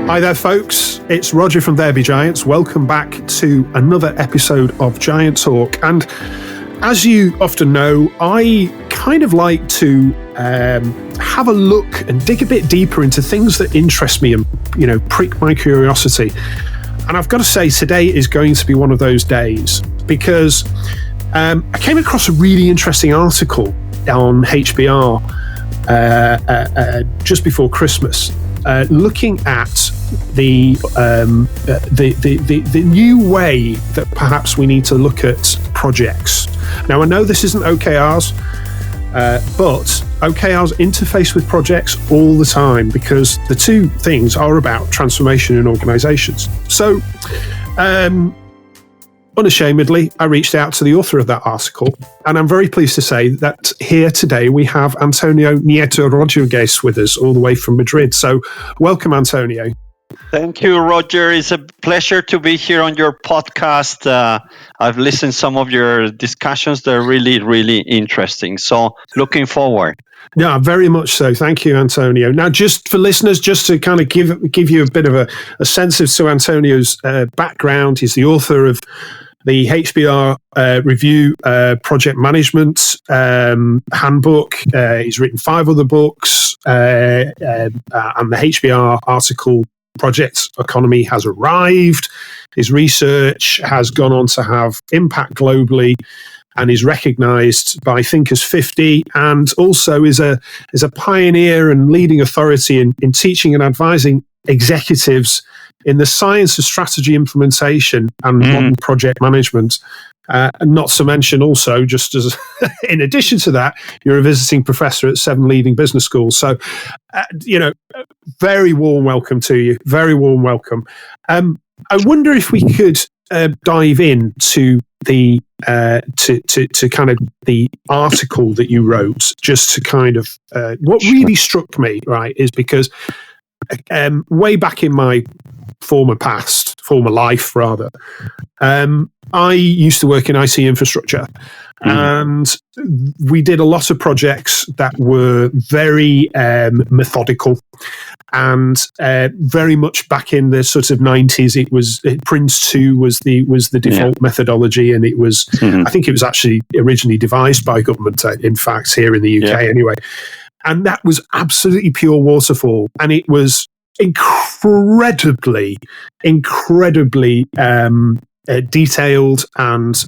Hi there, folks. It's Roger from There Be Giants. Welcome back to another episode of Giant Talk. And as you often know, I kind of like to have a look and dig a bit deeper into things that interest me and, prick my curiosity. And I've got to say, today is going to be one of those days because I came across a really interesting article on HBR just before Christmas, looking at the new way that perhaps we need to look at projects. Now, I know this isn't OKRs, but OKRs interface with projects all the time because the two things are about transformation in organizations. So, unashamedly, I reached out to the author of that article, and I'm very pleased to say that here today we have Antonio Nieto-Rodriguez with us all the way from Madrid. So welcome, Antonio. Thank you, Roger. It's a pleasure to be here on your podcast. I've listened to some of your discussions. They're really, really interesting. So looking forward. Yeah, very much so. Thank you, Antonio. Now, just for listeners, just to kind of give you a bit of a sense of Antonio's background, he's the author of the HBR Review Project Management Handbook. He's written 5 other books, and the HBR article Project Economy has arrived. His research has gone on to have impact globally and is recognized by Thinkers 50, and also is a pioneer and leading authority in teaching and advising executives in the science of strategy implementation and modern project management. And not to mention also, just as in addition to that, you're a visiting professor at 7 leading business schools. So, very warm welcome to you. Very warm welcome. I wonder if we could dive into the to kind of the article that you wrote, just to kind of what really struck me, right, is because way back in my former life, rather, I used to work in IT infrastructure, and we did a lot of projects that were very methodical, and very much back in the sort of 90s. It was Prince 2 was the default methodology, and it was I think it was actually originally devised by government, in fact, here in the UK anyway. And that was absolutely pure waterfall, and it was incredibly detailed, and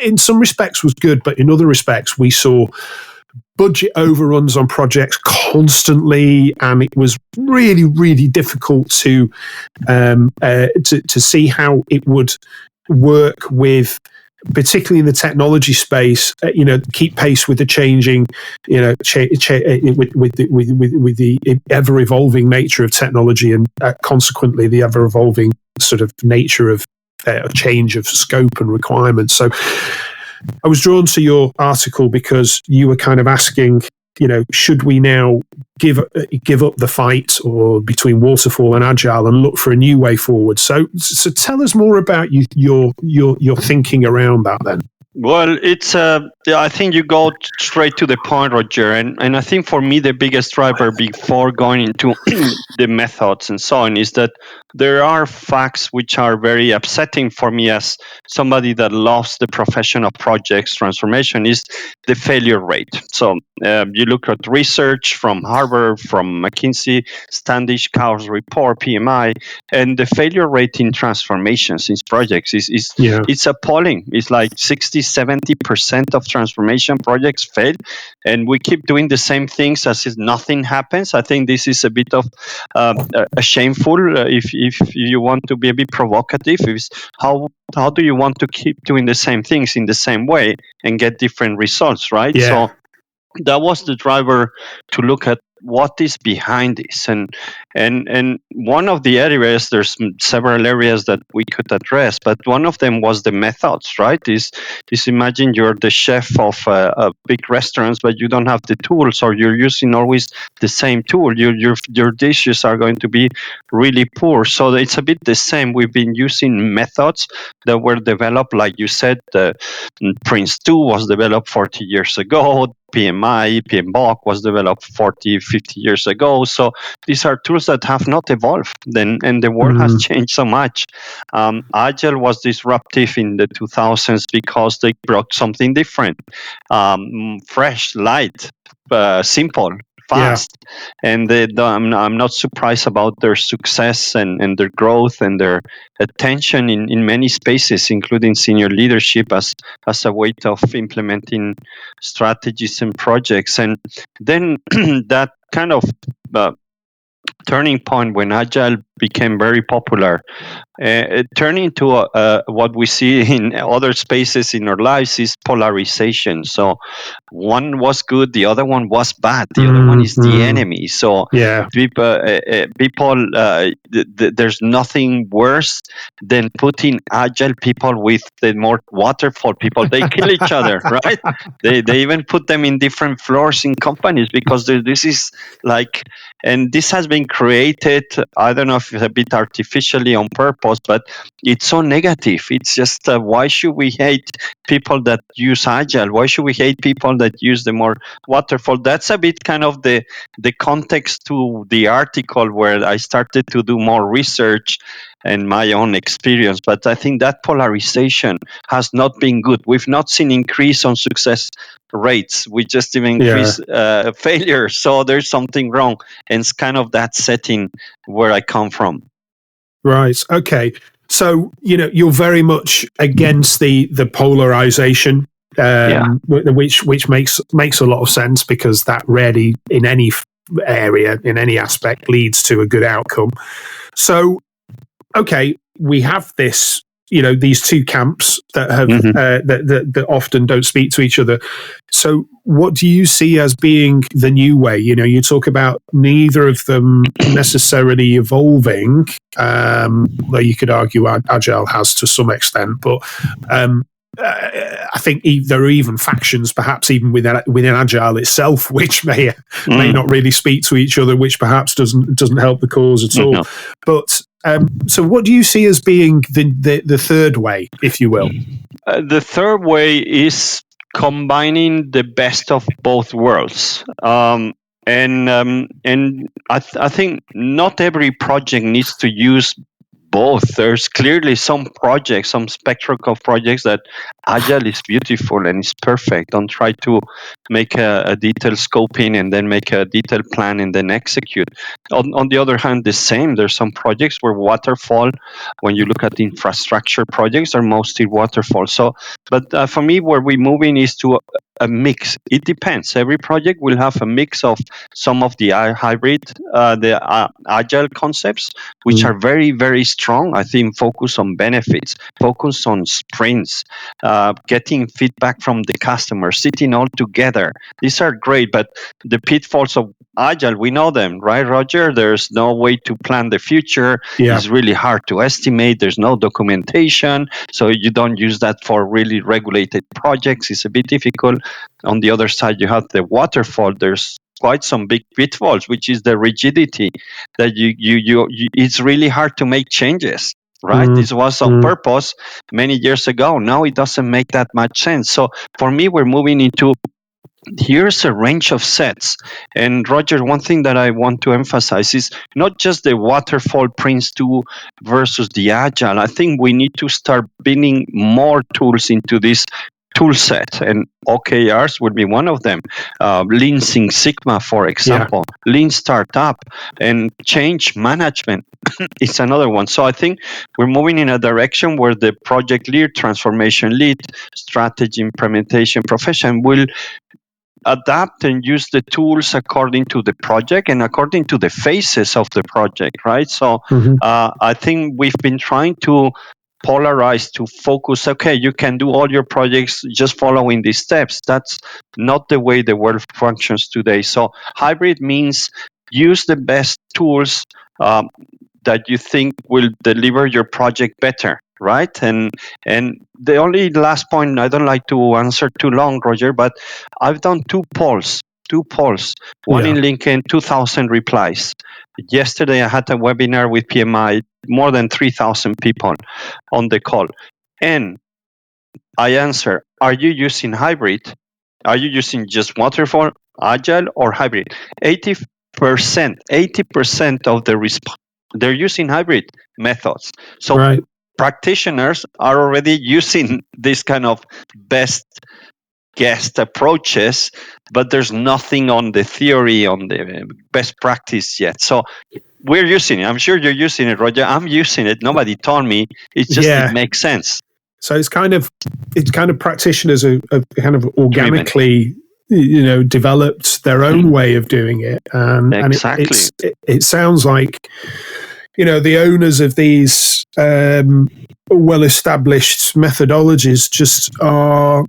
in some respects was good, but in other respects we saw budget overruns on projects constantly, and it was really, really difficult to see how it would work with, particularly in the technology space, keep pace with the changing, with the ever evolving nature of technology, and consequently the ever evolving sort of nature of a change of scope and requirements. So I was drawn to your article because you were kind of asking, should we now give up the fight or between waterfall and agile and look for a new way forward? So tell us more about your thinking around that then. Well, it's I think you go straight to the point, Roger, and I think for me the biggest driver before going into the methods and so on is that there are facts which are very upsetting for me as somebody that loves the profession of projects transformation, is the failure rate. So you look at research from Harvard, from McKinsey, Standish, Cow's report, PMI, and the failure rate in transformations in projects is it's appalling. It's like 60-70% of transformation projects fail, and we keep doing the same things as if nothing happens. I think this is a bit of a shameful, if you want to be a bit provocative, is how do you want to keep doing the same things in the same way and get different results, right? Yeah. So that was the driver to look at what is behind this, and one of the areas, there's several areas that we could address, but one of them was the methods, right? Is imagine you're the chef of a big restaurants, but you don't have the tools, or you're using always the same tool. Your dishes are going to be really poor. So it's a bit the same. We've been using methods that were developed, like you said, Prince 2 was developed 40 years ago. PMI, PMBOK was developed 40, 50 years ago. So these are tools that have not evolved, and the world has changed so much. Agile was disruptive in the 2000s because they brought something different, fresh, light, simple, fast. And I'm not surprised about their success and their growth and their attention in many spaces, including senior leadership as a way of implementing strategies and projects. And then that kind of turning point when Agile became very popular, it turned into what we see in other spaces in our lives is polarization. So one was good, the other one was bad, the other one is the enemy. So there's nothing worse than putting Agile people with the more waterfall people. They kill each other, right? They even put them in different floors in companies because this is like, and this has been created, I don't know if it's a bit artificially on purpose, but it's so negative. It's just, why should we hate people that use Agile? Why should we hate people that use the more waterfall? That's a bit kind of the context to the article where I started to do more research and my own experience. But I think that polarization has not been good. We've not seen increase on success rates. We just even increase failure. So there's something wrong. And it's kind of that setting where I come from. Right. Okay. So, you're very much against the polarization, which makes a lot of sense, because that rarely in any area, in any aspect, leads to a good outcome. So, okay, we have this, these two camps that have that often don't speak to each other. So what do you see as being the new way? You talk about neither of them necessarily evolving, though you could argue Agile has to some extent, but I think there are even factions, perhaps even within Agile itself, which may not really speak to each other, which perhaps doesn't help the cause at all. But so what do you see as being the third way, if you will? The third way is combining the best of both worlds. And I think not every project needs to use both. There's clearly some projects, some spectrum of projects that Agile is beautiful and is perfect. Don't try to make a detailed scoping and then make a detailed plan and then execute. On the other hand, the same. There's some projects where waterfall, when you look at infrastructure projects, are mostly waterfall. So, but for me, where we're moving is to a mix. It depends. Every project will have a mix of some of the hybrid, the agile concepts, which are very, very strong. I think focus on benefits, focus on sprints, getting feedback from the customer, sitting all together. These are great, but the pitfalls of agile, we know them, right, Roger? There's no way to plan the future. It's really hard to estimate. There's no documentation, so you don't use that for really regulated projects. It's a bit difficult. On the other side, you have the waterfall. There's quite some big pitfalls, which is the rigidity that you it's really hard to make changes, right? This was on purpose many years ago. Now it doesn't make that much sense. So for me, we're moving into, here's a range of sets. And Roger, one thing that I want to emphasize is not just the waterfall Prince 2 versus the agile. I think we need to start building more tools into this tool set, and OKRs would be one of them. Lean Six Sigma, for example, Lean Startup, and change management is another one. So I think we're moving in a direction where the project lead, transformation lead, strategy implementation profession will adapt and use the tools according to the project and according to the phases of the project, right? So I think we've been trying to polarize to focus, okay, you can do all your projects just following these steps. That's not the way the world functions today. So hybrid means use the best tools that you think will deliver your project better, right? And the only last point, I don't like to answer too long, Roger, but I've done two polls. One in LinkedIn, 2,000 replies. Yesterday, I had a webinar with PMI, more than 3,000 people on the call. And I answer, are you using hybrid? Are you using just waterfall, agile, or hybrid? 80% of they're using hybrid methods. So Right. practitioners are already using this kind of best guessed approaches, but there's nothing on the theory, on the best practice yet. So we're using it. I'm sure you're using it, Roger. I'm using it. Nobody told me. It's just it makes sense. So it's kind of practitioners are kind of organically, developed their own way of doing it, and it sounds like, the owners of these well-established methodologies just are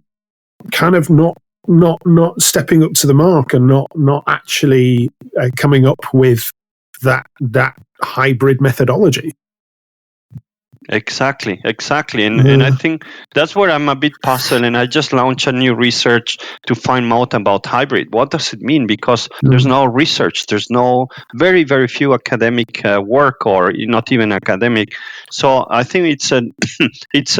kind of not stepping up to the mark and not actually coming up with that hybrid methodology. Exactly. And I think that's where I'm a bit puzzled, and I just launched a new research to find out about hybrid. What does it mean? Because there's no research, there's no very, very few academic work, or not even academic. So I think it's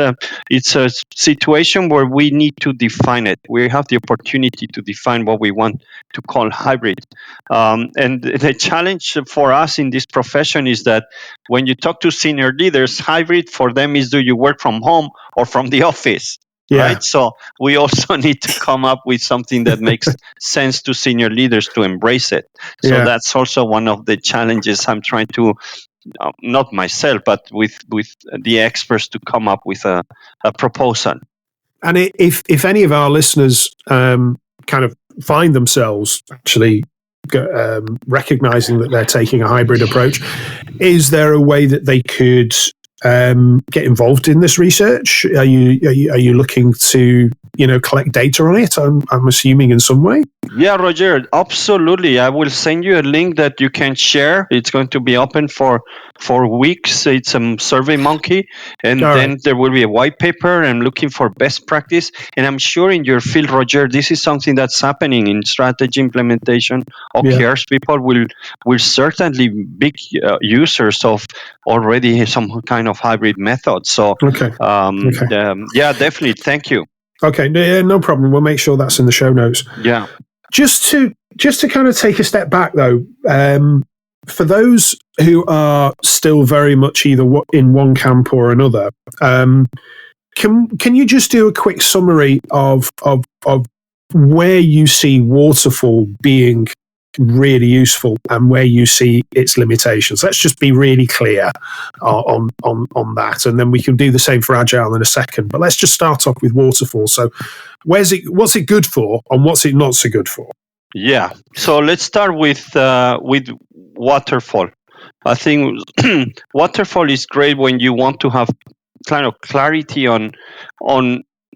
a situation where we need to define it. We have the opportunity to define what we want to call hybrid. And the challenge for us in this profession is that when you talk to senior leaders, hybrid for them is, do you work from home or from the office? Right? So we also need to come up with something that makes sense to senior leaders to embrace it. So that's also one of the challenges I'm trying to, not myself, but with the experts, to come up with a proposal. And if any of our listeners kind of find themselves actually recognizing that they're taking a hybrid approach, is there a way that they could get involved in this research? Are you looking to collect data on it? I'm assuming in some way. Yeah, Roger, absolutely. I will send you a link that you can share. It's going to be open for weeks. It's a SurveyMonkey, and then there will be a white paper. I'm looking for best practice, and I'm sure in your field, Roger, this is something that's happening in strategy implementation. OKRs people will certainly be big users of already some kind of hybrid method. So, definitely. Thank you. Okay, no problem. We'll make sure that's in the show notes. Yeah. Just to kind of take a step back, though, for those who are still very much either in one camp or another, can you just do a quick summary of where you see Waterfall being really useful and where you see its limitations? Let's just be really clear on that, and then we can do the same for Agile in a second. But let's just start off with Waterfall. So what's it good for, and what's it not so good for? Yeah. So let's start with Waterfall. I think Waterfall is great when you want to have kind of clarity on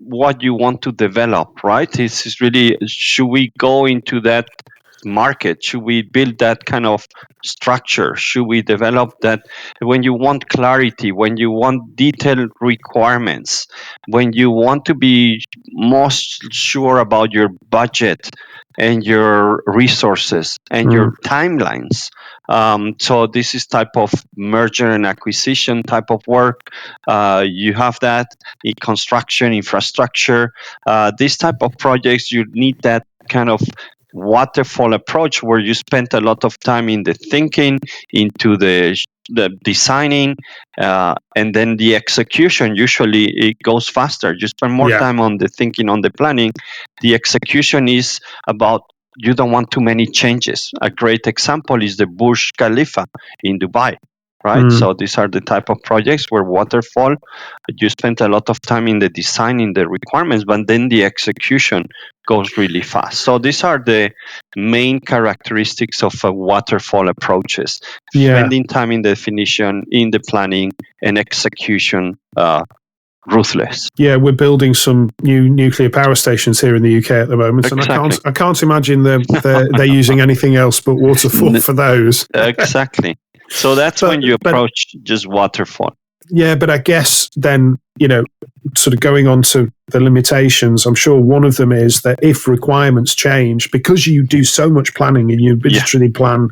what you want to develop, right? It's really, should we go into that market? Should we build that kind of structure? Should we develop that? When you want clarity, when you want detailed requirements, when you want to be most sure about your budget and your resources and your timelines. So this is type of merger and acquisition type of work. You have that in construction, infrastructure. These type of projects, you need that kind of waterfall approach where you spend a lot of time in the thinking, into the designing, and then the execution. Usually it goes faster. You spend more time on the thinking, on the planning. The execution is about, you don't want too many changes. A great example is the Burj Khalifa in Dubai. Right? So these are the type of projects where Waterfall, you spend a lot of time in the design, in the requirements, but then the execution goes really fast. So these are the main characteristics of a Waterfall approaches. Spending time in the definition, in the planning, and execution, ruthless. Yeah, we're building some new nuclear power stations here in the UK at the moment, and I can't imagine they're using anything else but Waterfall for those. Exactly. So that's when you approach just Waterfall. Yeah, but I guess then, sort of going on to the limitations, I'm sure one of them is that if requirements change, because you do so much planning and you literally plan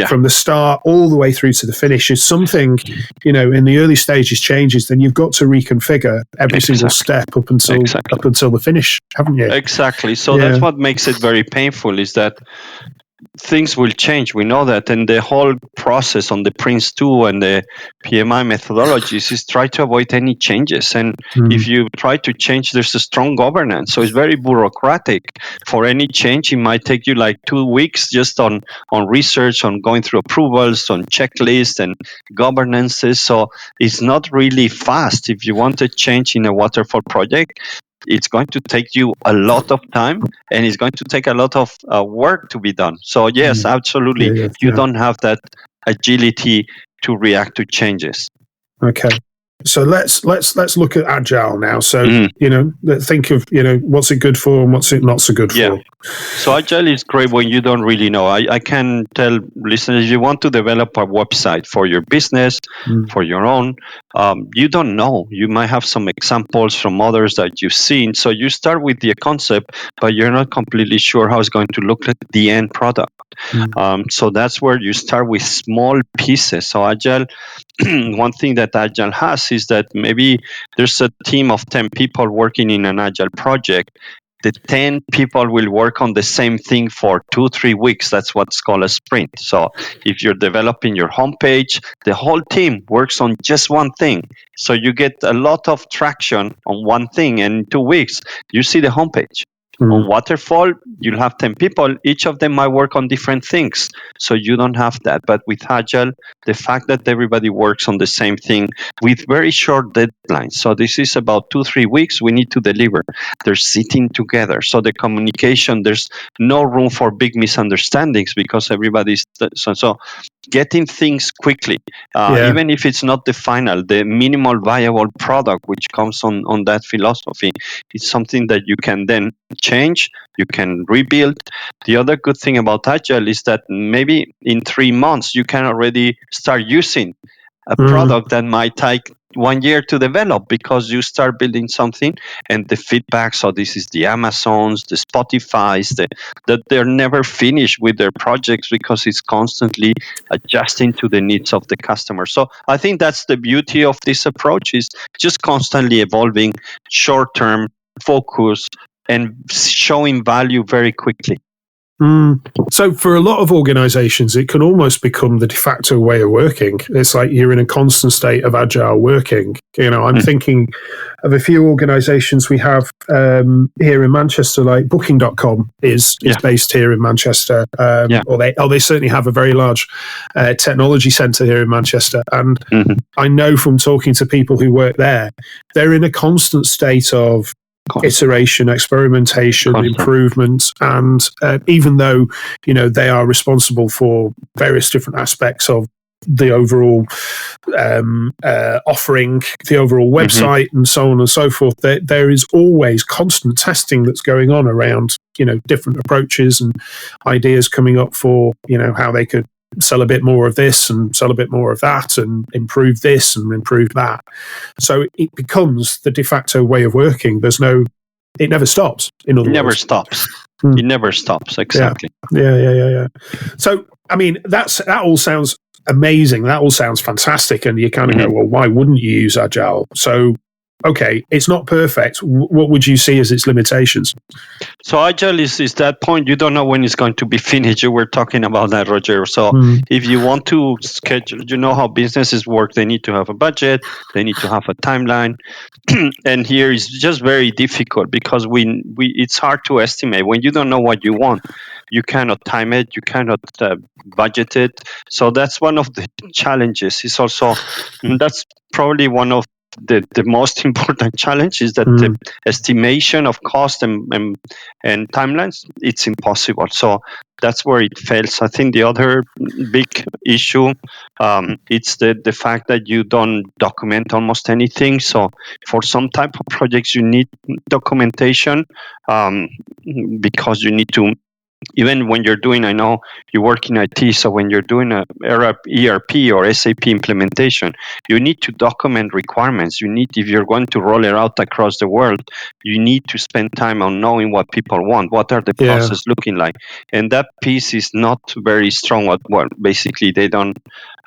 from the start all the way through to the finish, if something, in the early stages changes, then you've got to reconfigure every single step up until the finish, haven't you? Exactly. So that's what makes it very painful, is that things will change. We know that, and the whole process on the Prince 2 and the PMI methodologies is try to avoid any changes. And if you try to change, there's a strong governance, so it's very bureaucratic. For any change, it might take you like 2 weeks just on research, on going through approvals, on checklists and governances. So it's not really fast. If you want a change in a waterfall project, it's going to take you a lot of time, and it's going to take a lot of work to be done. So yes, absolutely, you don't have that agility to react to changes. Okay. So let's look at Agile now. So think of what's it good for and what's it not so good for. So Agile is great when you don't really know. I can tell listeners, you want to develop a website for your business, for your own, you don't know. You might have some examples from others that you've seen. So you start with the concept, but you're not completely sure how it's going to look like the end product. So that's where you start with small pieces. So Agile, one thing that Agile has is that maybe there's a team of 10 people working in an Agile project. The 10 people will work on the same thing for 2-3 weeks. That's what's called a sprint. So if you're developing your homepage, the whole team works on just one thing. So you get a lot of traction on one thing, and in 2 weeks, you see the homepage. On Waterfall, you'll have 10 people. Each of them might work on different things. So you don't have that. But with Agile, the fact that everybody works on the same thing with very short deadlines. So this is about 2-3 weeks we need to deliver. They're sitting together. So the communication, there's no room for big misunderstandings because everybody's... So getting things quickly, even if it's not the final, the minimal viable product, which comes on that philosophy, is something that you can then change, you can rebuild. The other good thing about Agile is that maybe in 3 months, you can already start using a product that might take 1 year to develop because you start building something and the feedback. So this is the Amazons, the Spotifys, that they're never finished with their projects because it's constantly adjusting to the needs of the customer. So I think that's the beauty of this approach, is just constantly evolving, short-term focus, and showing value very quickly. So for a lot of organizations, it can almost become the de facto way of working. It's like you're in a constant state of agile working. I'm thinking of a few organizations we have here in Manchester, like Booking.com is based here in Manchester. Or they certainly have a very large technology center here in Manchester. And I know from talking to people who work there, they're in a constant state of iteration, experimentation, improvement, and even though they are responsible for various different aspects of the overall offering, the overall website, and so on and so forth, there is always constant testing that's going on around different approaches and ideas coming up for how they could sell a bit more of this and sell a bit more of that and improve this and improve that. So it becomes the de facto way of working. It never stops. In other words, It never stops. Exactly. Yeah. So, I mean, that all sounds amazing. That all sounds fantastic. And you kind of go, well, why wouldn't you use Agile? So, okay, it's not perfect. What would you see as its limitations? So Agile is that point. You don't know when it's going to be finished. You were talking about that, Roger. So if you want to schedule, how businesses work. They need to have a budget. They need to have a timeline. And here is just very difficult because it's hard to estimate. When you don't know what you want, you cannot time it. You cannot budget it. So that's one of the challenges. It's also, that's probably one of the most important challenge is that the estimation of cost and timelines, it's impossible. So that's where it fails. I think the other big issue, it's the fact that you don't document almost anything. So for some type of projects, you need documentation because you need to. Even when you're doing, I know you work in IT, so when you're doing a ERP or SAP implementation, you need to document requirements. If you're going to roll it out across the world, you need to spend time on knowing what people want, what are the processes looking like. And that piece is not very strong. Well, basically, they don't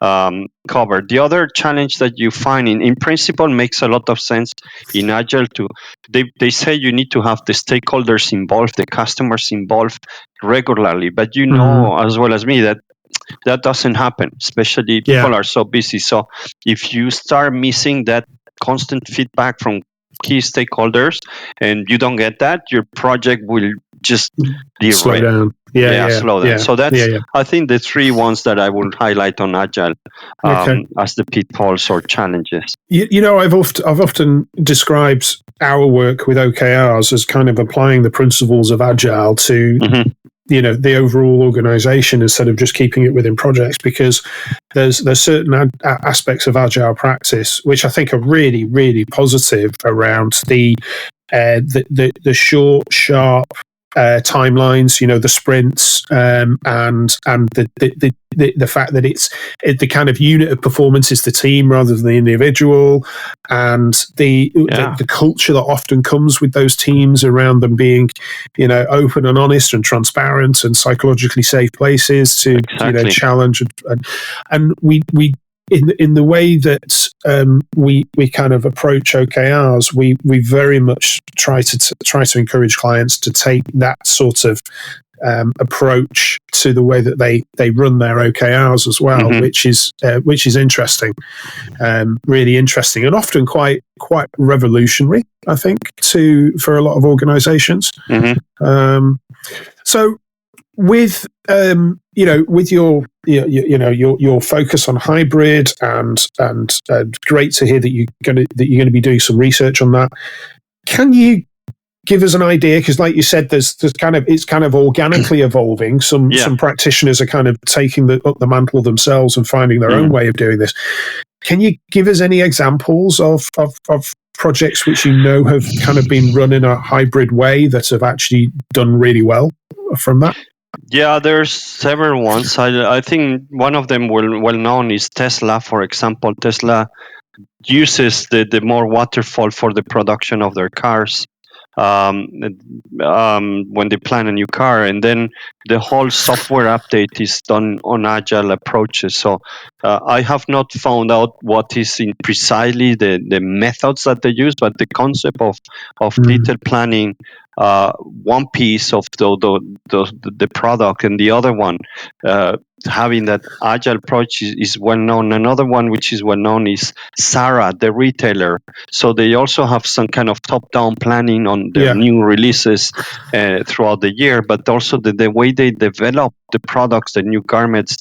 covered. The other challenge that you find in principle makes a lot of sense in Agile. They say you need to have the stakeholders involved, the customers involved regularly, but you know as well as me that doesn't happen, especially people are so busy. So if you start missing that constant feedback from key stakeholders and you don't get that, your project will just derail. Slow down. Slow down. So that's I think the three ones that I would highlight on Agile as the pitfalls or challenges. You know, I've often described our work with OKRs as kind of applying the principles of Agile to you know, the overall organization instead of just keeping it within projects, because there's certain aspects of Agile practice which I think are really, really positive around the short, sharp timelines, you know, the sprints, and the fact that it's the kind of unit of performance is the team rather than the individual, and the culture that often comes with those teams around them being, you know, open and honest and transparent and psychologically safe places to you know, challenge and we in the way that we kind of approach OKRs, we very much try to encourage clients to take that sort of approach to the way that they run their OKRs as well, which is interesting, really interesting, and often quite revolutionary, I think, for a lot of organizations. So with you know, with your focus on hybrid, and great to hear that you're going to be doing some research on that. Can you give us an idea? Because, like you said, it's kind of organically evolving. Some practitioners are kind of taking up the mantle themselves and finding their own way of doing this. Can you give us any examples of projects which you know have kind of been run in a hybrid way that have actually done really well from that? Yeah, there's several ones. I think one of them well known is Tesla, for example. Tesla uses the more waterfall for the production of their cars when they plan a new car, and then the whole software update is done on agile approaches. So I have not found out what is in precisely the methods that they use, but the concept of detailed planning, one piece of the product, and the other one having that agile approach is well known. Another one which is well known is Zara, the retailer. So they also have some kind of top-down planning on their new releases throughout the year, but also the way they develop the products, the new garments,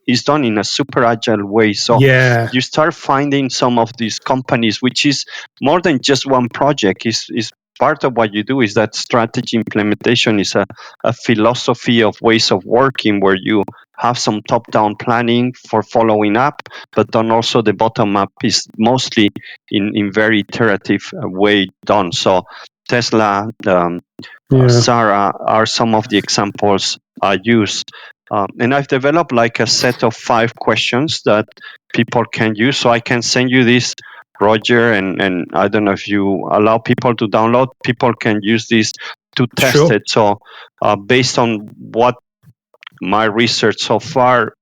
is done in a super agile way. So you start finding some of these companies, which is more than just one project. Is part of what you do is that strategy implementation is a philosophy of ways of working where you have some top-down planning for following up, but then also the bottom-up is mostly in very iterative way done. So Tesla, Zara are some of the examples I use. And I've developed like a set of 5 questions that people can use. So I can send you this, Roger, and I don't know if you allow people to download. People can use this to test it. So based on what my research so far,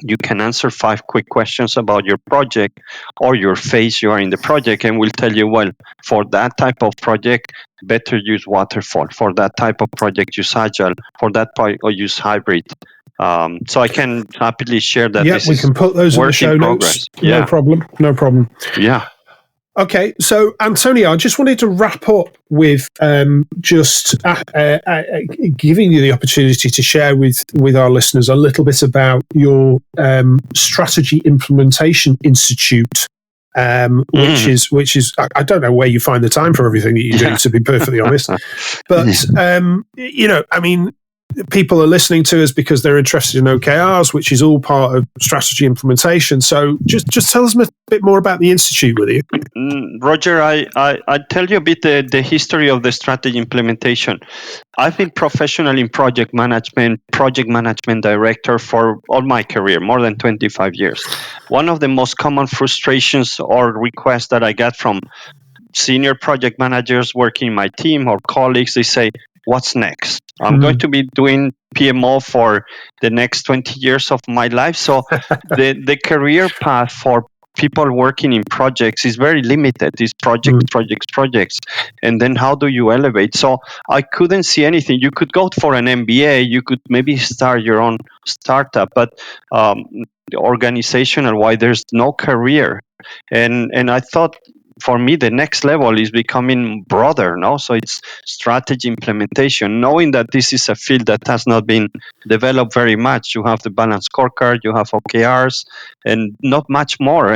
you can answer 5 quick questions about your project or your phase you are in the project, and we'll tell you, well, for that type of project, better use waterfall. For that type of project, use agile. For that project, or use hybrid. So I can happily share that. Yeah, we can put those in the show notes. No problem. Yeah. Okay, so Antonio, I just wanted to wrap up with just giving you the opportunity to share with our listeners a little bit about your Strategy Implementation Institute, which is I don't know where you find the time for everything that you do, to be perfectly honest. But you know, I mean, people are listening to us because they're interested in OKRs, which is all part of strategy implementation. So just tell us a bit more about the Institute, will you? Roger, I tell you a bit the history of the strategy implementation. I've been professional in project management director for all my career, more than 25 years. One of the most common frustrations or requests that I get from senior project managers working in my team or colleagues, they say, what's next. I'm going to be doing PMO for the next 20 years of my life. So the career path for people working in projects is very limited. It's projects. And then how do you elevate? So I couldn't see anything. You could go for an MBA. You could maybe start your own startup, but organizational why there's no career. And I thought, for me, the next level is becoming broader, no? So it's strategy implementation, knowing that this is a field that has not been developed very much. You have the balanced scorecard, you have OKRs, and not much more.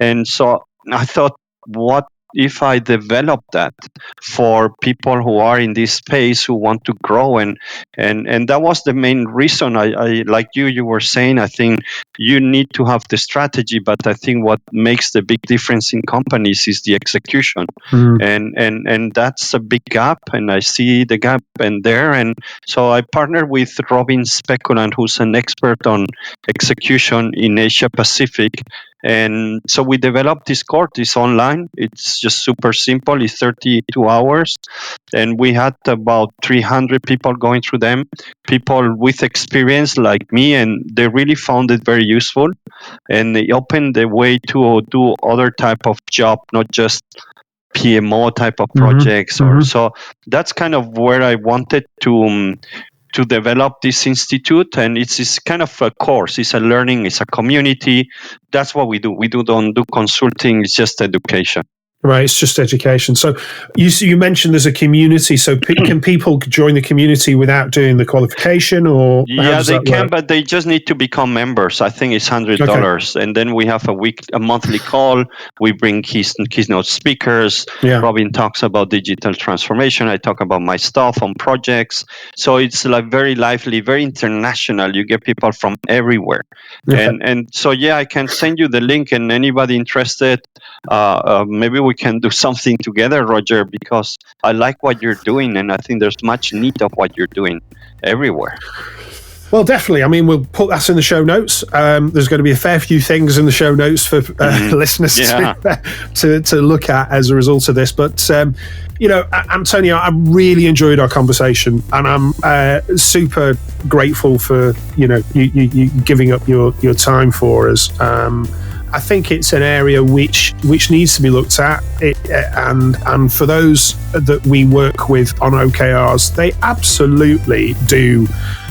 And so I thought, what if I develop that for people who are in this space who want to grow? And that was the main reason. I like you were saying, I think you need to have the strategy, but I think what makes the big difference in companies is the execution. And that's a big gap, and I see the gap there. And so I partnered with Robin Speculant, who's an expert on execution in Asia Pacific. And so we developed this course. It's online. It's just super simple. It's 32 hours. And we had about 300 people going through them, people with experience like me, and they really found it very useful. And they opened the way to do other type of job, not just PMO type of projects. So that's kind of where I wanted to develop this institute, and it's kind of a course. It's a learning. It's a community. That's what we do. We don't do consulting. It's just education. Right, it's just education. So you mentioned there's a community. So can people join the community without doing the qualification, or yeah, they can, but they just need to become members. I think it's $100, and then we have a monthly call. We bring keynote speakers. Yeah. Robin talks about digital transformation. I talk about my stuff on projects. So it's like very lively, very international. You get people from everywhere, and so yeah, I can send you the link, and anybody interested, maybe we can do something together, Roger, because I like what you're doing, and I think there's much need of what you're doing everywhere. Well, definitely. I mean, we'll put that in the show notes. There's going to be a fair few things in the show notes for listeners to look at as a result of this. But, Antonio, I really enjoyed our conversation, and I'm super grateful for, you giving up your time for us. I think it's an area which needs to be looked at, and for those that we work with on OKRs, they absolutely do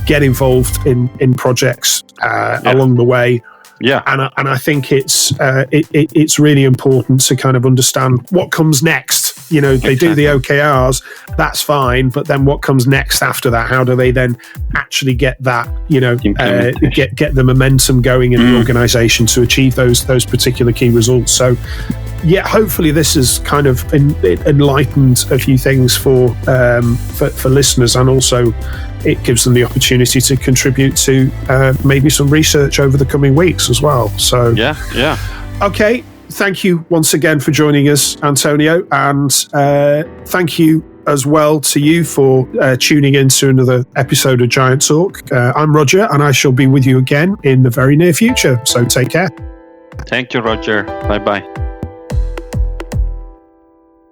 get involved in projects along the way. Yeah, and I think it's really important to kind of understand what comes next. They do the OKRs, that's fine, but then what comes next after that? How do they then actually get that, get the momentum going in the organization to achieve those particular key results? So, yeah, hopefully this has kind of enlightened a few things for listeners, and also it gives them the opportunity to contribute to maybe some research over the coming weeks as well. So yeah. Okay, thank you once again for joining us, Antonio, and thank you as well to you for tuning in to another episode of Giant Talk. I'm Roger, and I shall be with you again in the very near future. So take care. Thank you, Roger. Bye-bye.